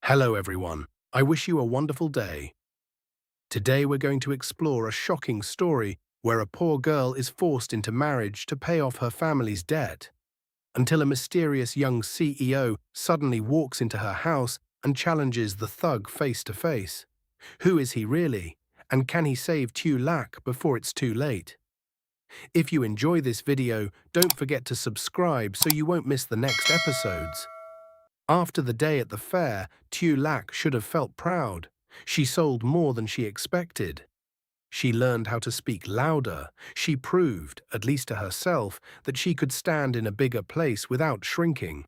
Hello everyone, I wish you a wonderful day. Today we're going to explore a shocking story where a poor girl is forced into marriage to pay off her family's debt, until a mysterious young CEO suddenly walks into her house and challenges the thug face to face. Who is he really? And can he save Tieu Lac before it's too late? If you enjoy this video, don't forget to subscribe so you won't miss the next episodes. After the day at the fair, Tieu Lac should have felt proud. She sold more than she expected. She learned how to speak louder. She proved, at least to herself, that she could stand in a bigger place without shrinking.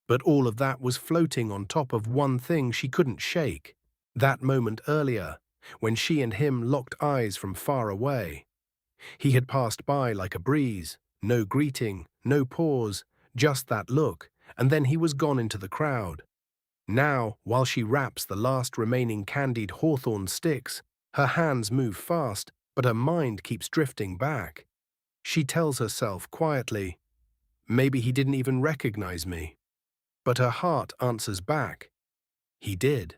But all of that was floating on top of one thing she couldn't shake. That moment earlier, when she and him locked eyes from far away. He had passed by like a breeze, no greeting, no pause, just that look, and then he was gone into the crowd. Now, while she wraps the last remaining candied hawthorn sticks, her hands move fast, but her mind keeps drifting back. She tells herself quietly, maybe he didn't even recognize me. But her heart answers back, he did.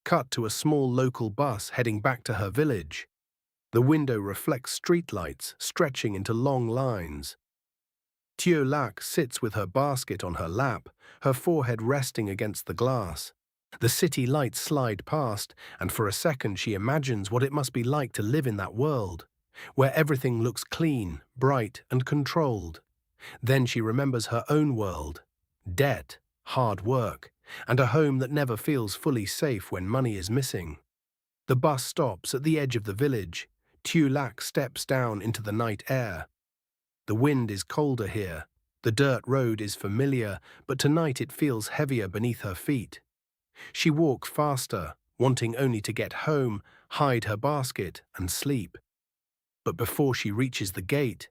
Cut to a small local bus heading back to her village. The window reflects streetlights stretching into long lines. Tieu Lac sits with her basket on her lap, her forehead resting against the glass. The city lights slide past, and for a second she imagines what it must be like to live in that world, where everything looks clean, bright, and controlled. Then she remembers her own world, debt, hard work, and a home that never feels fully safe when money is missing. The bus stops at the edge of the village. Tieu Lac steps down into the night air. The wind is colder here. The dirt road is familiar, but tonight it feels heavier beneath her feet. She walks faster, wanting only to get home, hide her basket, and sleep. But before she reaches the gate,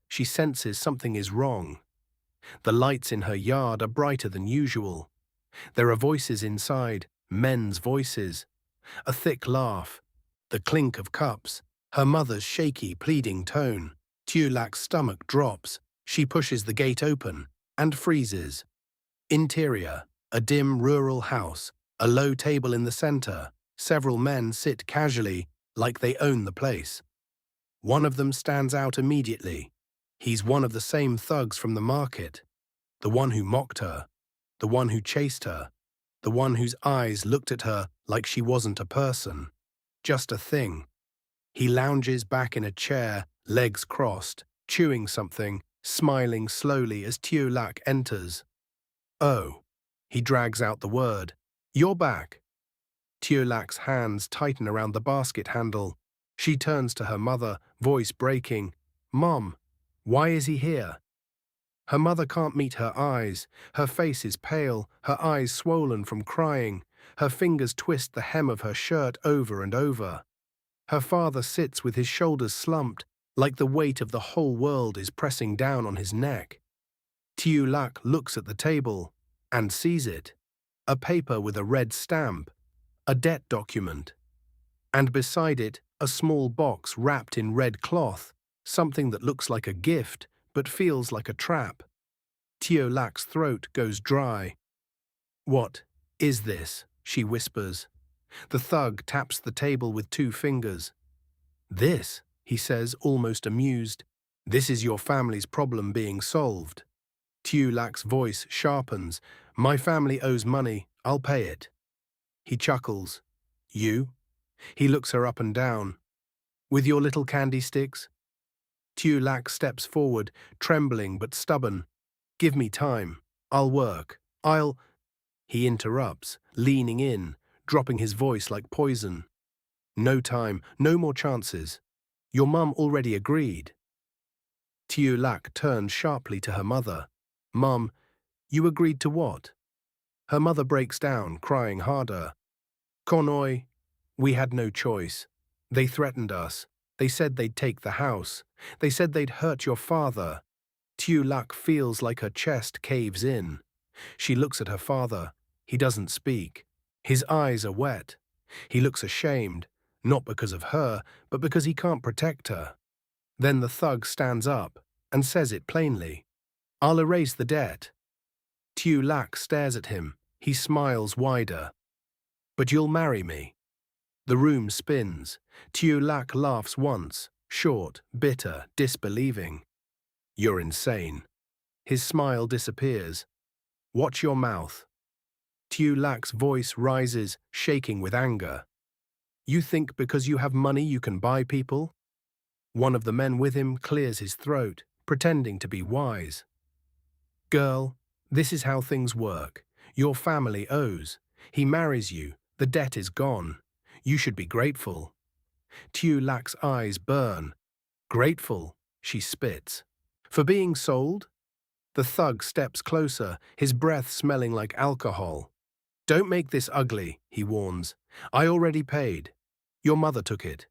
she senses something is wrong. The lights in her yard are brighter than usual. There are voices inside, men's voices. A thick laugh, the clink of cups, her mother's shaky, pleading tone. Tieu Lac's stomach drops. She pushes the gate open and freezes. Interior, a dim rural house, a low table in the center. Several men sit casually, like they own the place. One of them stands out immediately. He's one of the same thugs from the market. The one who mocked her. The one who chased her. The one whose eyes looked at her like she wasn't a person. Just a thing. He lounges back in a chair, legs crossed, chewing something, smiling slowly as Tieu Lac enters. Oh, he drags out the word. You're back. Tieu Lac's hands tighten around the basket handle. She turns to her mother, voice breaking. Mom, why is he here? Her mother can't meet her eyes. Her face is pale, her eyes swollen from crying. Her fingers twist the hem of her shirt over and over. Her father sits with his shoulders slumped, like the weight of the whole world is pressing down on his neck. Tieu Lac looks at the table and sees it. A paper with a red stamp, a debt document. And beside it, a small box wrapped in red cloth, something that looks like a gift but feels like a trap. Tieu Lac's throat goes dry. What is this? She whispers. The thug taps the table with 2 fingers. This, he says, almost amused. This is your family's problem being solved. Tieu Lac's voice sharpens. My family owes money, I'll pay it. He chuckles. You? He looks her up and down. With your little candy sticks? Tieu Lac steps forward, trembling but stubborn. Give me time. I'll work. He interrupts, leaning in, dropping his voice like poison. No time, no more chances. Your mum already agreed. Tieu Lac turns sharply to her mother. Mum, you agreed to what? Her mother breaks down, crying harder. Connoy, we had no choice. They threatened us. They said they'd take the house. They said they'd hurt your father. Tieu Lac feels like her chest caves in. She looks at her father. He doesn't speak. His eyes are wet. He looks ashamed, not because of her, but because he can't protect her. Then the thug stands up and says it plainly. I'll erase the debt. Tieu Lac stares at him. He smiles wider. But you'll marry me. The room spins. Tieu Lac laughs once, short, bitter, disbelieving. You're insane. His smile disappears. Watch your mouth. Tieu Lac's voice rises, shaking with anger. You think because you have money you can buy people? One of the men with him clears his throat, pretending to be wise. Girl, this is how things work. Your family owes. He marries you. The debt is gone. You should be grateful. Tieu Lac's eyes burn. Grateful, she spits. For being sold? The thug steps closer, his breath smelling like alcohol. Don't make this ugly, he warns. I already paid. Your mother took it.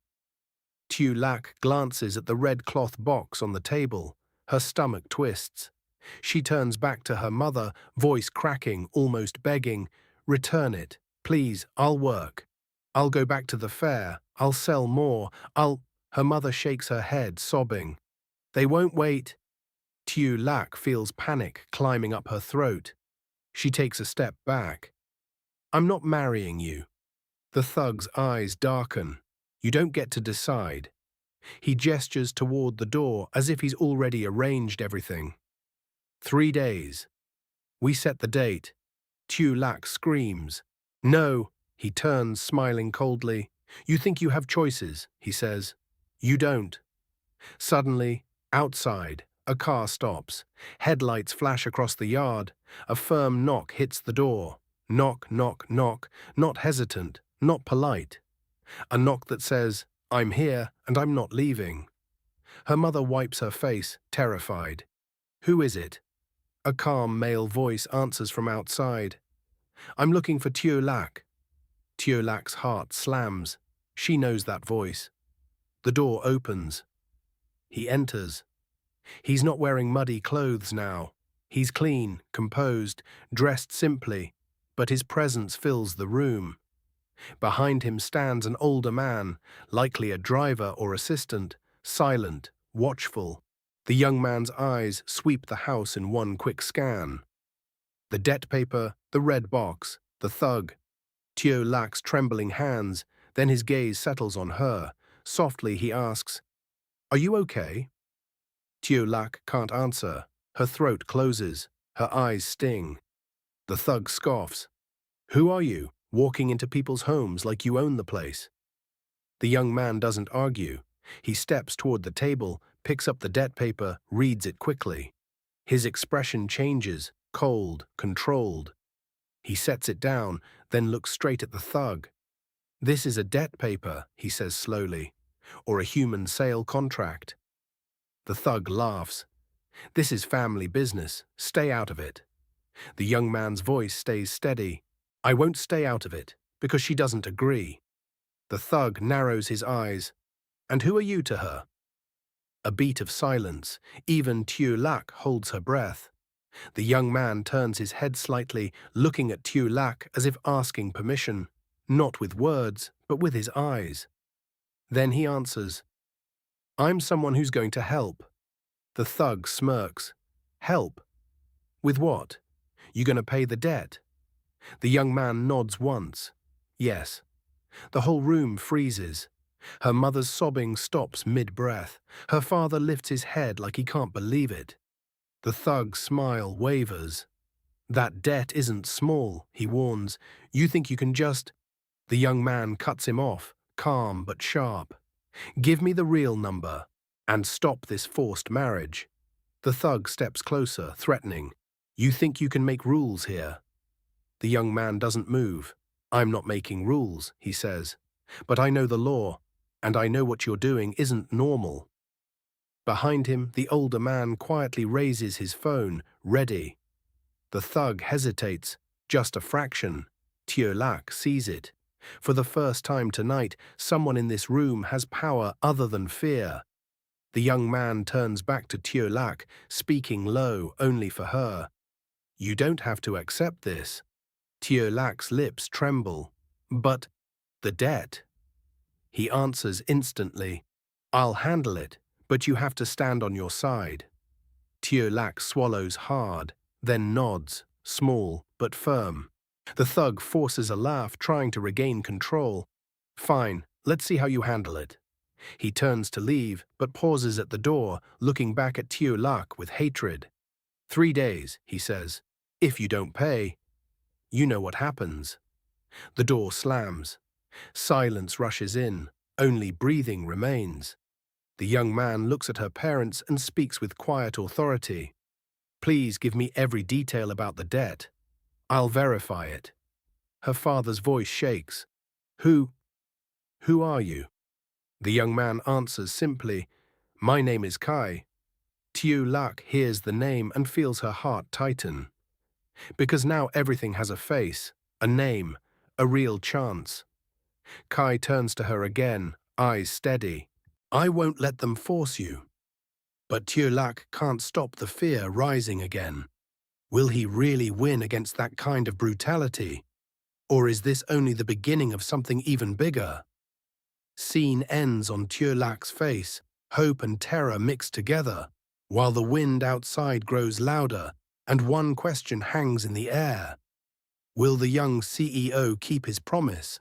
Tieu Lac glances at the red cloth box on the table. Her stomach twists. She turns back to her mother, voice cracking, almost begging. Return it. Please, I'll work. I'll go back to the fair. I'll sell more. Her mother shakes her head, sobbing. They won't wait. Tieu Lac feels panic climbing up her throat. She takes a step back. I'm not marrying you. The thug's eyes darken. You don't get to decide. He gestures toward the door as if he's already arranged everything. 3 days. We set the date. Tieu Lac screams. No, he turns, smiling coldly. You think you have choices, he says. You don't. Suddenly, outside, a car stops. Headlights flash across the yard. A firm knock hits the door. Knock, knock, knock, not hesitant, not polite. A knock that says, I'm here and I'm not leaving. Her mother wipes her face, terrified. Who is it? A calm male voice answers from outside. I'm looking for Tieu Lac. Tieu Lac's heart slams. She knows that voice. The door opens. He enters. He's not wearing muddy clothes now. He's clean, composed, dressed simply, but his presence fills the room. Behind him stands an older man, likely a driver or assistant, silent, watchful. The young man's eyes sweep the house in one quick scan. The debt paper, the red box, the thug. Tieu Lac's trembling hands, then his gaze settles on her. Softly he asks, Are you okay? Tieu Lac can't answer. Her throat closes. Her eyes sting. The thug scoffs. Who are you, walking into people's homes like you own the place? The young man doesn't argue. He steps toward the table, picks up the debt paper, reads it quickly. His expression changes, cold, controlled. He sets it down, then looks straight at the thug. This is a debt paper, he says slowly, or a human sale contract. The thug laughs. This is family business. Stay out of it. The young man's voice stays steady. I won't stay out of it, because she doesn't agree. The thug narrows his eyes. And who are you to her? A beat of silence. Even Tieu Lac holds her breath. The young man turns his head slightly, looking at Tieu Lac as if asking permission, not with words, but with his eyes. Then he answers, I'm someone who's going to help. The thug smirks. Help? With what? You going to pay the debt? The young man nods once. Yes. The whole room freezes. Her mother's sobbing stops mid-breath. Her father lifts his head like he can't believe it. The thug's smile wavers. That debt isn't small, he warns. You think you can just... The young man cuts him off, calm but sharp. Give me the real number, and stop this forced marriage. The thug steps closer, threatening. You think you can make rules here? The young man doesn't move. I'm not making rules, he says. But I know the law, and I know what you're doing isn't normal. Behind him, the older man quietly raises his phone, ready. The thug hesitates, just a fraction. Tieu Lac sees it. For the first time tonight, someone in this room has power other than fear. The young man turns back to Tieu Lac, speaking low only for her. You don't have to accept this. Tieu Lac's lips tremble. But the debt? He answers instantly. I'll handle it, but you have to stand on your side. Tieu Lac swallows hard, then nods, small but firm. The thug forces a laugh, trying to regain control. Fine, let's see how you handle it. He turns to leave, but pauses at the door, looking back at Tieu Lac with hatred. 3 days, he says. If you don't pay, you know what happens. The door slams. Silence rushes in. Only breathing remains. The young man looks at her parents and speaks with quiet authority. Please give me every detail about the debt. I'll verify it. Her father's voice shakes. Who are you? The young man answers simply, My name is Kai. Tieu Lac hears the name and feels her heart tighten. Because now everything has a face, a name, a real chance. Kai turns to her again, eyes steady. I won't let them force you. But Tieu Lac can't stop the fear rising again. Will he really win against that kind of brutality? Or is this only the beginning of something even bigger? Scene ends on Tieu Lac's face, hope and terror mixed together, while the wind outside grows louder and one question hangs in the air. Will the young CEO keep his promise,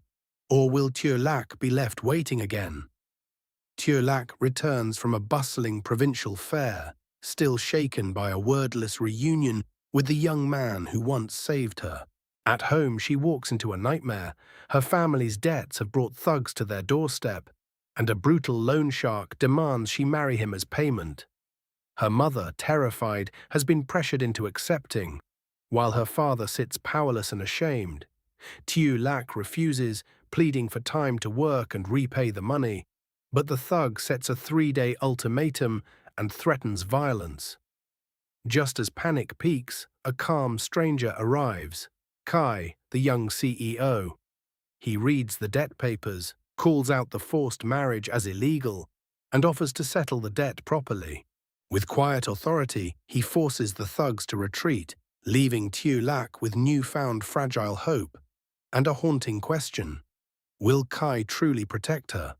or will Tieu Lac be left waiting again? Tieu Lac returns from a bustling provincial fair, still shaken by a wordless reunion with the young man who once saved her. At home, she walks into a nightmare. Her family's debts have brought thugs to their doorstep, and a brutal loan shark demands she marry him as payment. Her mother, terrified, has been pressured into accepting, while her father sits powerless and ashamed. Tieu Lac refuses, pleading for time to work and repay the money, but the thug sets a 3-day ultimatum and threatens violence. Just as panic peaks, a calm stranger arrives. Kai, the young CEO. He reads the debt papers, calls out the forced marriage as illegal, and offers to settle the debt properly. With quiet authority, he forces the thugs to retreat, leaving Tieu Lac with newfound fragile hope and a haunting question. Will Kai truly protect her?